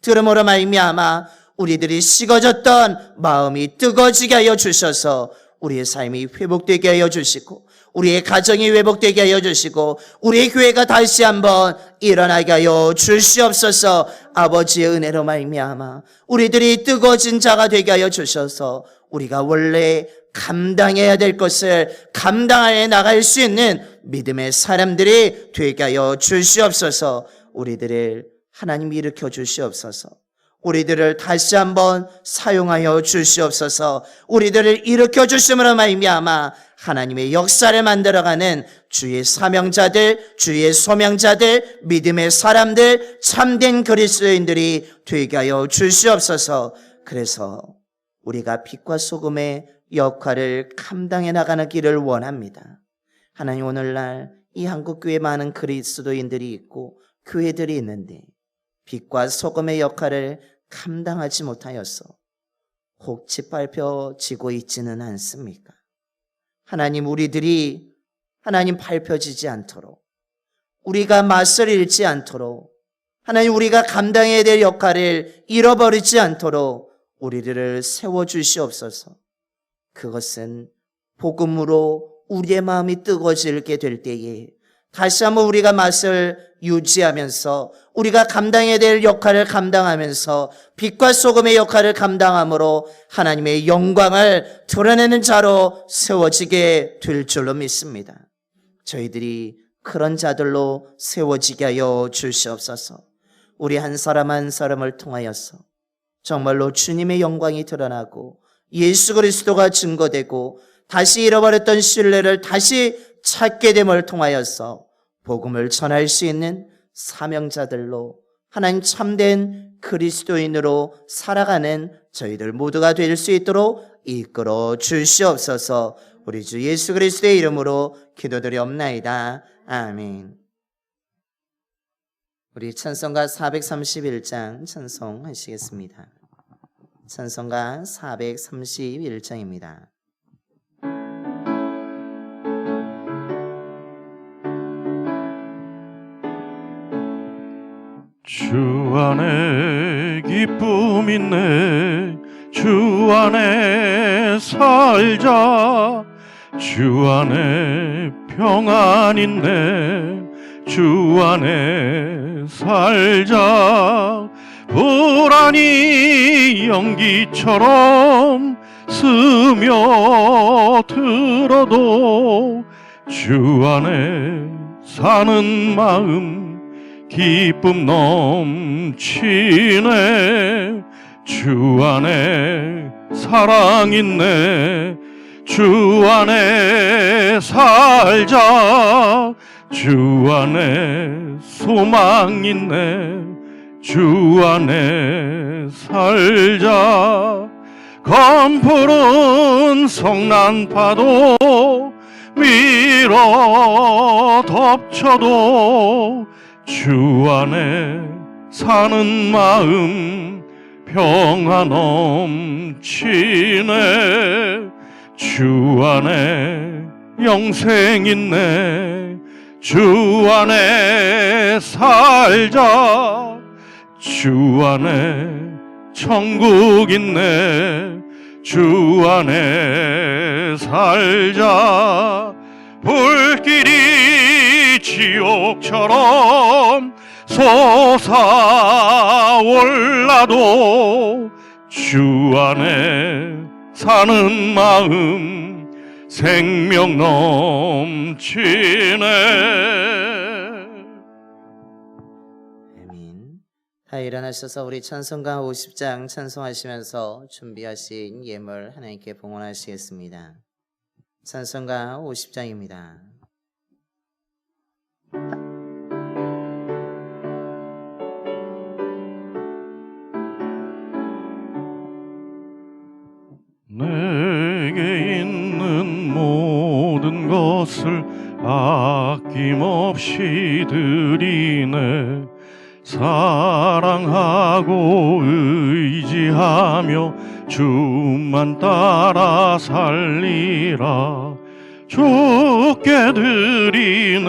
들음으로 말미암아 우리들이 식어졌던 마음이 뜨거워지게 하여 주셔서 우리의 삶이 회복되게 하여 주시고 우리의 가정이 회복되게 하여 주시고 우리의 교회가 다시 한번 일어나게 하여 주시옵소서. 아버지의 은혜로 말미암아 우리들이 뜨거워진 자가 되게 하여 주셔서 우리가 원래 감당해야 될 것을 감당하여 나갈 수 있는 믿음의 사람들이 되게 하여 주시옵소서. 우리들을 하나님 일으켜 주시옵소서. 우리들을 다시 한번 사용하여 주시옵소서. 우리들을 일으켜 주심으로 말미암아 하나님의 역사를 만들어가는 주의 사명자들, 주의 소명자들, 믿음의 사람들, 참된 그리스도인들이 되게 하여 주시옵소서. 그래서 우리가 빛과 소금의 역할을 감당해 나가는 길을 원합니다. 하나님, 오늘날 이 한국교회에 많은 그리스도인들이 있고 교회들이 있는데 빛과 소금의 역할을 감당하지 못하여서 혹 짓밟혀지고 있지는 않습니까? 하나님, 우리들이 하나님 밟혀지지 않도록, 우리가 맛을 잃지 않도록, 하나님 우리가 감당해야 될 역할을 잃어버리지 않도록 우리들을 세워주시옵소서. 그것은 복음으로 우리의 마음이 뜨거워지게 될 때에 다시 한번 우리가 맛을 유지하면서 우리가 감당해야 될 역할을 감당하면서 빛과 소금의 역할을 감당함으로 하나님의 영광을 드러내는 자로 세워지게 될 줄로 믿습니다. 저희들이 그런 자들로 세워지게 하여 주시옵소서. 우리 한 사람 한 사람을 통하여서 정말로 주님의 영광이 드러나고 예수 그리스도가 증거되고 다시 잃어버렸던 신뢰를 다시 찾게 됨을 통하여서 복음을 전할 수 있는 사명자들로 하나님 참된 그리스도인으로 살아가는 저희들 모두가 될 수 있도록 이끌어 주시옵소서. 우리 주 예수 그리스도의 이름으로 기도드리옵나이다. 아멘. 우리 찬송가 431장 찬송하시겠습니다. 찬송가 431장입니다. 주 안에 기쁨 있네, 주 안에 살자. 주 안에 평안 있네, 주 안에 살자. 불안이 연기처럼 스며들어도 주 안에 사는 마음 기쁨 넘치네. 주 안에 사랑 있네, 주 안에 살자. 주 안에 소망 있네, 주 안에 살자. 검푸른 성난파도 밀어 덮쳐도 주 안에 사는 마음 평안 넘치네. 주 안에 영생 있네, 주 안에 살자. 주 안에 천국 있네, 주 안에 살자. 불길이 지옥처럼 솟아올라도 주 안에 사는 마음 생명 넘치네. 아멘. 다 일어나셔서 우리 찬송가 50장 찬송하시면서 준비하신 예물 하나님께 봉헌하시겠습니다. 찬송가 50장입니다. 내게 있는 모든 것을 아낌없이 드리네. 사랑하고 의지하며 주만 따라 살리라. 주께 드리네.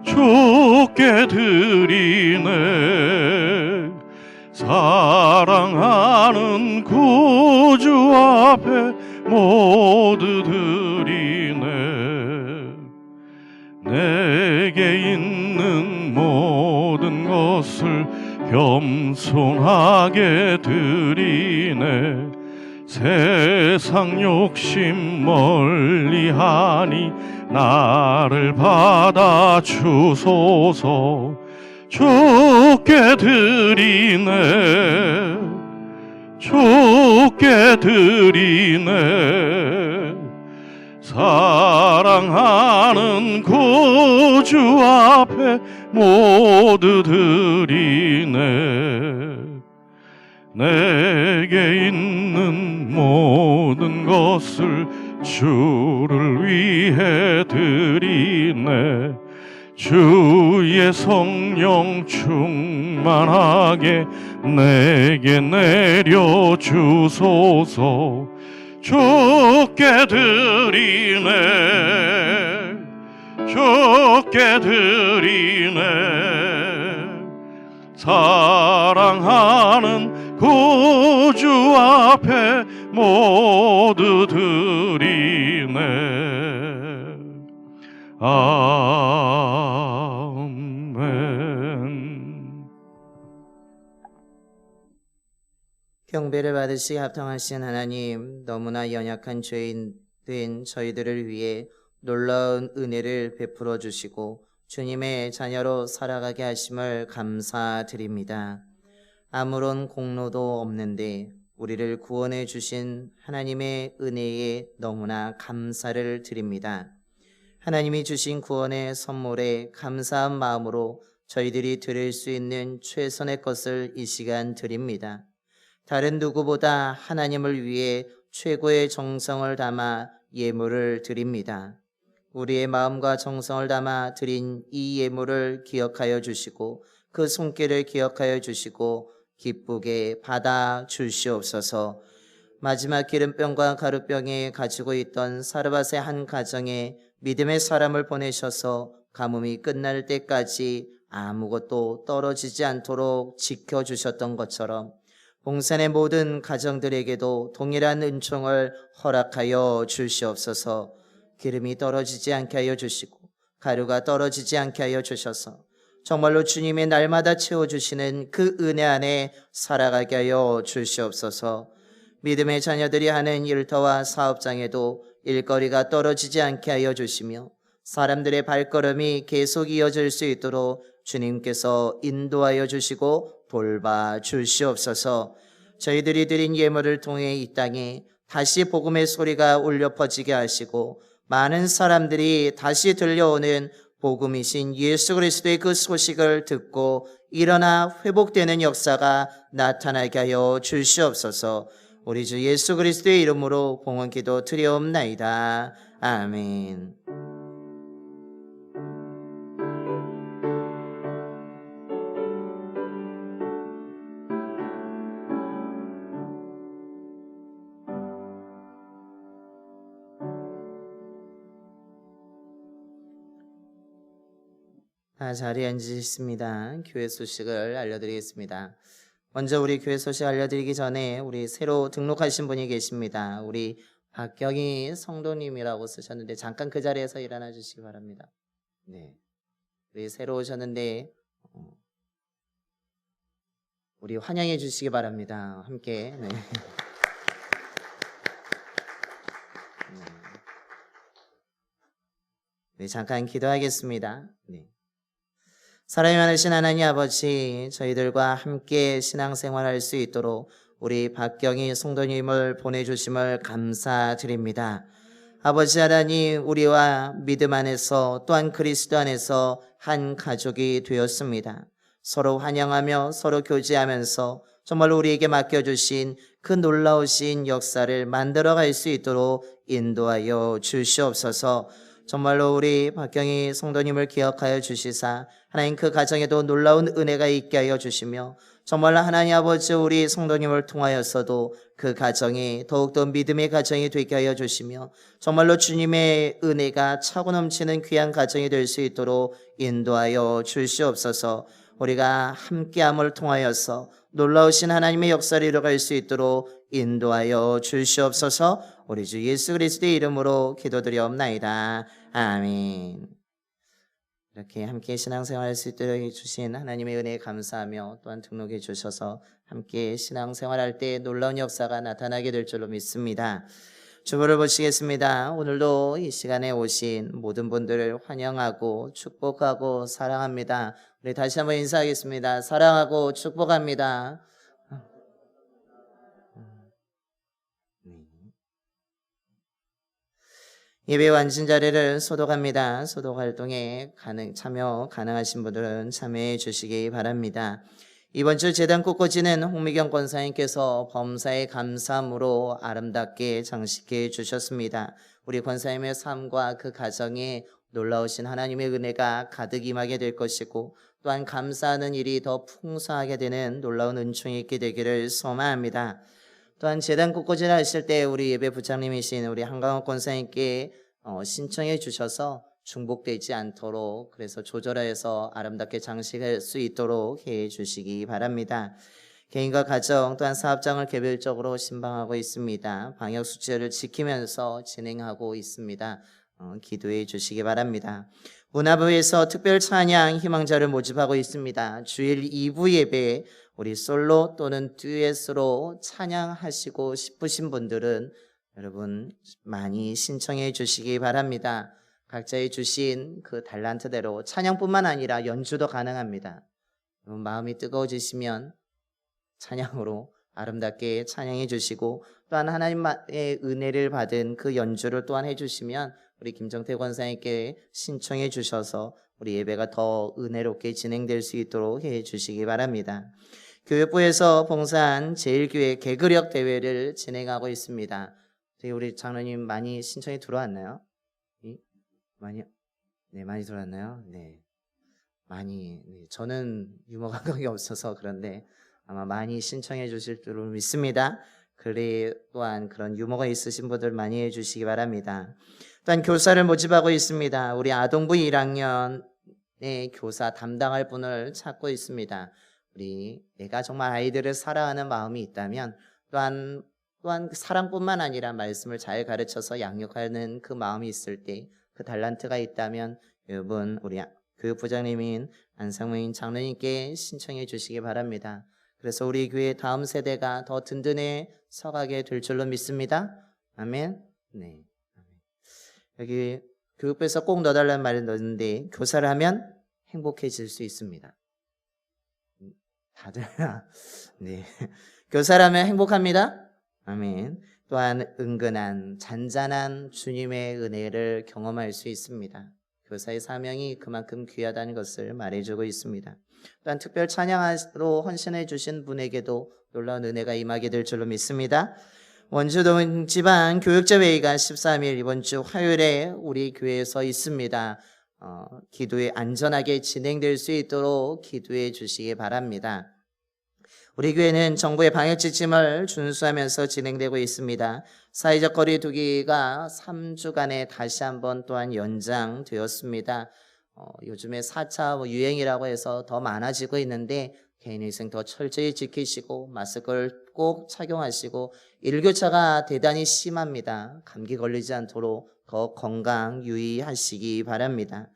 주께 드리네. 사랑하는 구주 앞에 모두 드리네. 내게 있는 모든 것을 겸손하게 드리네. 세상 욕심 멀리하니 나를 받아 주소서. 주께 드리네. 주께 드리네. 사랑하는 구주 앞에 모두 드리네. 내게 있는 모든 것을 주를 위해 드리네. 주의 성령 충만하게 내게 내려 주소서. 주께 드리네. 주께 드리네. 사랑하는 구주 앞에 모두 드리네. 아멘. 경배를 받으시 합당하신 하나님, 너무나 연약한 죄인 된 저희들을 위해 놀라운 은혜를 베풀어 주시고 주님의 자녀로 살아가게 하심을 감사드립니다. 아무런 공로도 없는데 우리를 구원해 주신 하나님의 은혜에 너무나 감사를 드립니다. 하나님이 주신 구원의 선물에 감사한 마음으로 저희들이 드릴 수 있는 최선의 것을 이 시간 드립니다. 다른 누구보다 하나님을 위해 최고의 정성을 담아 예물을 드립니다. 우리의 마음과 정성을 담아 드린 이 예물을 기억하여 주시고 그 손길을 기억하여 주시고 기쁘게 받아 주시옵소서. 마지막 기름병과 가루병에 가지고 있던 사르밧의 한 가정에 믿음의 사람을 보내셔서 가뭄이 끝날 때까지 아무것도 떨어지지 않도록 지켜주셨던 것처럼 봉산의 모든 가정들에게도 동일한 은총을 허락하여 주시옵소서. 기름이 떨어지지 않게 하여 주시고 가루가 떨어지지 않게 하여 주셔서 정말로 주님의 날마다 채워주시는 그 은혜 안에 살아가게 하여 주시옵소서. 믿음의 자녀들이 하는 일터와 사업장에도 일거리가 떨어지지 않게 하여 주시며 사람들의 발걸음이 계속 이어질 수 있도록 주님께서 인도하여 주시고 돌봐 주시옵소서. 저희들이 드린 예물을 통해 이 땅에 다시 복음의 소리가 울려 퍼지게 하시고 많은 사람들이 다시 들려오는 복음이신 예수 그리스도의 그 소식을 듣고 일어나 회복되는 역사가 나타나게 하여 주시옵소서. 우리 주 예수 그리스도의 이름으로 봉헌기도 드리옵나이다. 아멘. 자리에 앉으셨습니다. 교회 소식을 알려드리겠습니다. 먼저 우리 교회 소식 알려드리기 전에 우리 새로 등록하신 분이 계십니다. 우리 박경희 성도님이라고 쓰셨는데 잠깐 그 자리에서 일어나 주시기 바랍니다. 네, 우리 새로 오셨는데 우리 환영해 주시기 바랍니다. 함께. 네. 네, 잠깐 기도하겠습니다. 네. 사랑이 많으신 하나님 아버지, 저희들과 함께 신앙생활할 수 있도록 우리 박경희 성도님을 보내주심을 감사드립니다. 아버지 하나님, 우리와 믿음 안에서 또한 그리스도 안에서 한 가족이 되었습니다. 서로 환영하며 서로 교제하면서 정말 우리에게 맡겨주신 그 놀라우신 역사를 만들어갈 수 있도록 인도하여 주시옵소서. 정말로 우리 박경희 성도님을 기억하여 주시사 하나님 그 가정에도 놀라운 은혜가 있게 하여 주시며 정말로 하나님 아버지 우리 성도님을 통하여서도 그 가정이 더욱더 믿음의 가정이 되게 하여 주시며 정말로 주님의 은혜가 차고 넘치는 귀한 가정이 될 수 있도록 인도하여 주시옵소서. 우리가 함께함을 통하여서 놀라우신 하나님의 역사를 이뤄갈 수 있도록 인도하여 주시옵소서. 우리 주 예수 그리스도의 이름으로 기도드리옵나이다. 아멘. 이렇게 함께 신앙생활할 수 있도록 주신 하나님의 은혜에 감사하며 또한 등록해 주셔서 함께 신앙생활할 때 놀라운 역사가 나타나게 될 줄로 믿습니다. 주보를 보시겠습니다. 오늘도 이 시간에 오신 모든 분들을 환영하고 축복하고 사랑합니다. 우리 다시 한번 인사하겠습니다. 사랑하고 축복합니다. 예배 완전 자리를 소독합니다. 소독 활동에 참여 가능하신 분들은 참여해 주시기 바랍니다. 이번 주 제단 꽃꽂이는 홍미경 권사님께서 범사에 감사함으로 아름답게 장식해 주셨습니다. 우리 권사님의 삶과 그 가정에 놀라우신 하나님의 은혜가 가득 임하게 될 것이고 또한 감사하는 일이 더 풍성하게 되는 놀라운 은총이 있게 되기를 소망합니다. 또한 제단 꽃꽂이를 하실 때 우리 예배 부장님이신 우리 한강호 권사님께 신청해 주셔서 중복되지 않도록 그래서 조절해서 아름답게 장식할 수 있도록 해 주시기 바랍니다. 개인과 가정 또한 사업장을 개별적으로 신방하고 있습니다. 방역 수칙을 지키면서 진행하고 있습니다. 기도해 주시기 바랍니다. 문화부에서 특별 찬양 희망자를 모집하고 있습니다. 주일 2부 예배 우리 솔로 또는 듀엣으로 찬양하시고 싶으신 분들은 여러분 많이 신청해 주시기 바랍니다. 각자의 주신 그 달란트대로 찬양뿐만 아니라 연주도 가능합니다. 여러분 마음이 뜨거워지시면 찬양으로 아름답게 찬양해 주시고 또한 하나님의 은혜를 받은 그 연주를 또한 해주시면 우리 김정태 권사님께 신청해 주셔서 우리 예배가 더 은혜롭게 진행될 수 있도록 해 주시기 바랍니다. 교육부에서 봉사한 제일교회 개그력 대회를 진행하고 있습니다. 우리 장로님 많이 신청이 들어왔나요? 많이요? 네, 많이 들어왔나요? 네, 많이. 네, 저는 유머 감각이 없어서 그런데 아마 많이 신청해 주실 줄로 믿습니다. 그리 또한 그런 유머가 있으신 분들 많이 해주시기 바랍니다. 또한 교사를 모집하고 있습니다. 우리 아동부 1학년의 교사 담당할 분을 찾고 있습니다. 우리 내가 정말 아이들을 사랑하는 마음이 있다면 또한 사랑뿐만 아니라 말씀을 잘 가르쳐서 양육하는 그 마음이 있을 때 그 달란트가 있다면 여러분 우리 교육부장님인 안상무인 장로님께 신청해 주시기 바랍니다. 그래서 우리 교회 다음 세대가 더 든든해 서가게 될 줄로 믿습니다. 아멘. 네. 여기 교육부에서 꼭 넣어달라는 말을 넣었는데 교사를 하면 행복해질 수 있습니다. 다들 네. 교사를 하면 행복합니다. 아멘. 또한 은근한 잔잔한 주님의 은혜를 경험할 수 있습니다. 교사의 사명이 그만큼 귀하다는 것을 말해주고 있습니다. 또한 특별 찬양으로 헌신해 주신 분에게도 놀라운 은혜가 임하게 될 줄로 믿습니다. 원주동 지방 교육자회의가 13일 이번 주 화요일에 우리 교회에서 있습니다. 기도에 안전하게 진행될 수 있도록 기도해 주시기 바랍니다. 우리 교회는 정부의 방역 지침을 준수하면서 진행되고 있습니다. 사회적 거리 두기가 3주간에 다시 한번 또한 연장되었습니다. 요즘에 4차 유행이라고 해서 더 많아지고 있는데 개인위생 더 철저히 지키시고 마스크를 꼭 착용하시고 일교차가 대단히 심합니다. 감기 걸리지 않도록 더 건강 유의하시기 바랍니다.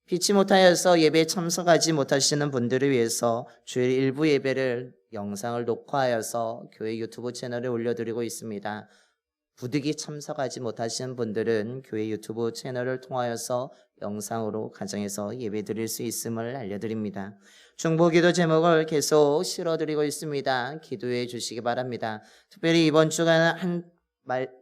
피치 못하여서 예배에 참석하지 못하시는 분들을 위해서 주일 일부 예배를 영상을 녹화하여서 교회 유튜브 채널에 올려드리고 있습니다. 부득이 참석하지 못하시는 분들은 교회 유튜브 채널을 통하여서 영상으로 가정에서 예배 드릴 수 있음을 알려드립니다. 중보기도 제목을 계속 실어드리고 있습니다. 기도해 주시기 바랍니다. 특별히 이번 주간은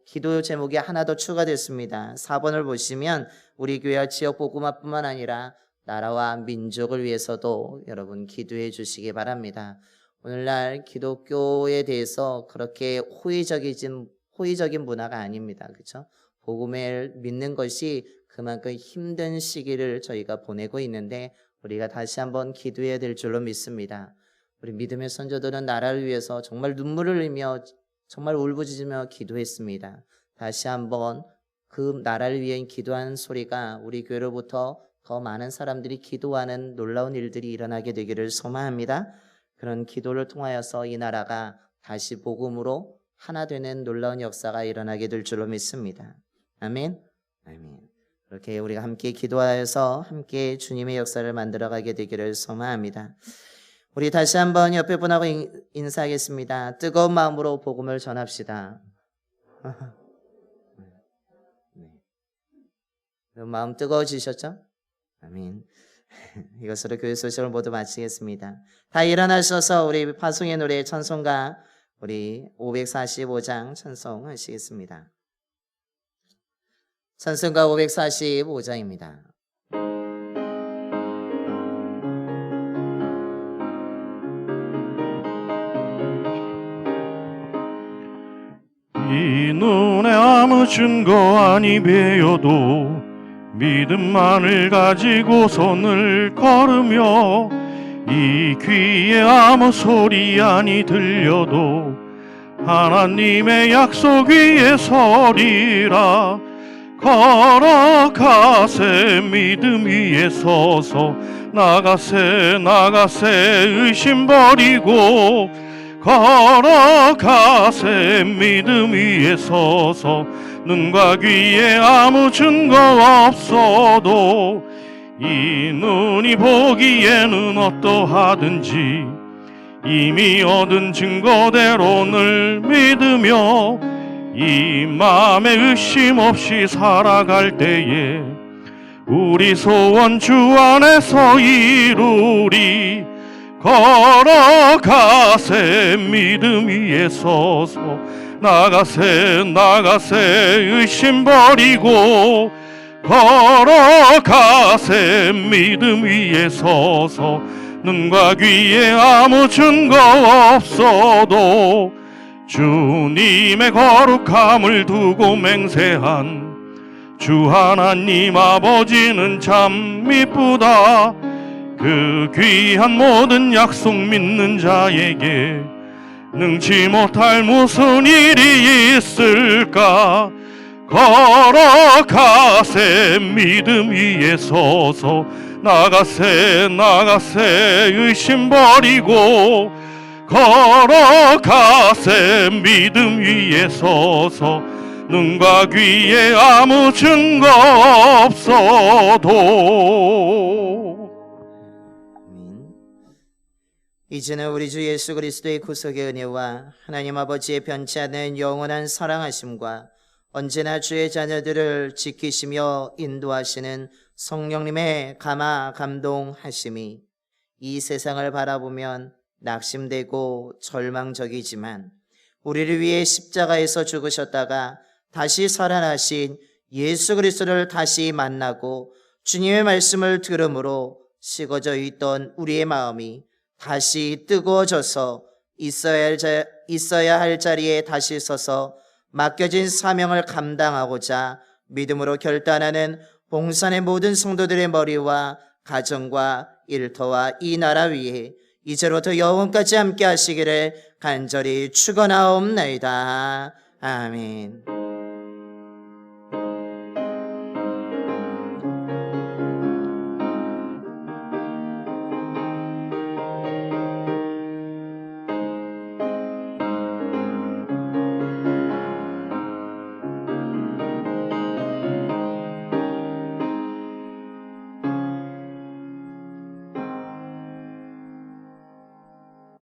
기도 제목이 하나 더 추가됐습니다. 4번을 보시면 우리 교회와 지역 복음화뿐만 아니라 나라와 민족을 위해서도 여러분 기도해 주시기 바랍니다. 오늘날 기독교에 대해서 그렇게 호의적인 문화가 아닙니다. 그렇죠? 복음을 믿는 것이 그만큼 힘든 시기를 저희가 보내고 있는데 우리가 다시 한번 기도해야 될 줄로 믿습니다. 우리 믿음의 선조들은 나라를 위해서 정말 눈물을 흘리며 정말 울부짖으며 기도했습니다. 다시 한번 그 나라를 위해 기도하는 소리가 우리 교회로부터 더 많은 사람들이 기도하는 놀라운 일들이 일어나게 되기를 소망합니다. 그런 기도를 통하여서 이 나라가 다시 복음으로 하나 되는 놀라운 역사가 일어나게 될 줄로 믿습니다. 아멘. 아멘. 그렇게 우리가 함께 기도하여서 함께 주님의 역사를 만들어가게 되기를 소망합니다. 우리 다시 한번 옆에 분하고 인사하겠습니다. 뜨거운 마음으로 복음을 전합시다. 마음 뜨거워지셨죠? 아멘. 이것으로 교회 소식을 모두 마치겠습니다. 다 일어나셔서 우리 파송의 노래 찬송가 우리 545장 찬송하시겠습니다. 찬송가 545장입니다. 이 눈에 아무 증거 아니 배어도 믿음만을 가지고 손을 걸으며 이 귀에 아무 소리 아니 들려도 하나님의 약속 위에 서리라. 걸어가세 믿음 위에 서서 나가세 의심 버리고 걸어가세 믿음 위에 서서 눈과 귀에 아무 증거 없어도 이 눈이 보기에는 어떠하든지 이미 얻은 증거대로 늘 믿으며 이 마음에 의심 없이 살아갈 때에 우리 소원 주 안에서 이루리. 걸어가세 믿음 위에 서서 나가세 의심 버리고 걸어가세 믿음 위에 서서 눈과 귀에 아무 증거 없어도 주님의 거룩함을 두고 맹세한 주 하나님 아버지는 참 미쁘다. 그 귀한 모든 약속 믿는 자에게 능치 못할 무슨 일이 있을까. 걸어가세 믿음 위에 서서 나가세 의심 버리고 걸어가세 믿음 위에 서서 눈과 귀에 아무 증거 없어도. 이제는 우리 주 예수 그리스도의 구속의 은혜와 하나님 아버지의 변치 않는 영원한 사랑하심과 언제나 주의 자녀들을 지키시며 인도하시는 성령님의 감화 감동하심이 이 세상을 바라보면 낙심되고 절망적이지만 우리를 위해 십자가에서 죽으셨다가 다시 살아나신 예수 그리스도를 다시 만나고 주님의 말씀을 들음으로 식어져 있던 우리의 마음이 다시 뜨거워져서 있어야 할 자리에 다시 서서 맡겨진 사명을 감당하고자 믿음으로 결단하는 봉산의 모든 성도들의 머리와 가정과 일터와 이 나라 위에 이제로부터 영원까지 함께 하시기를 간절히 축원하옵나이다. 아멘.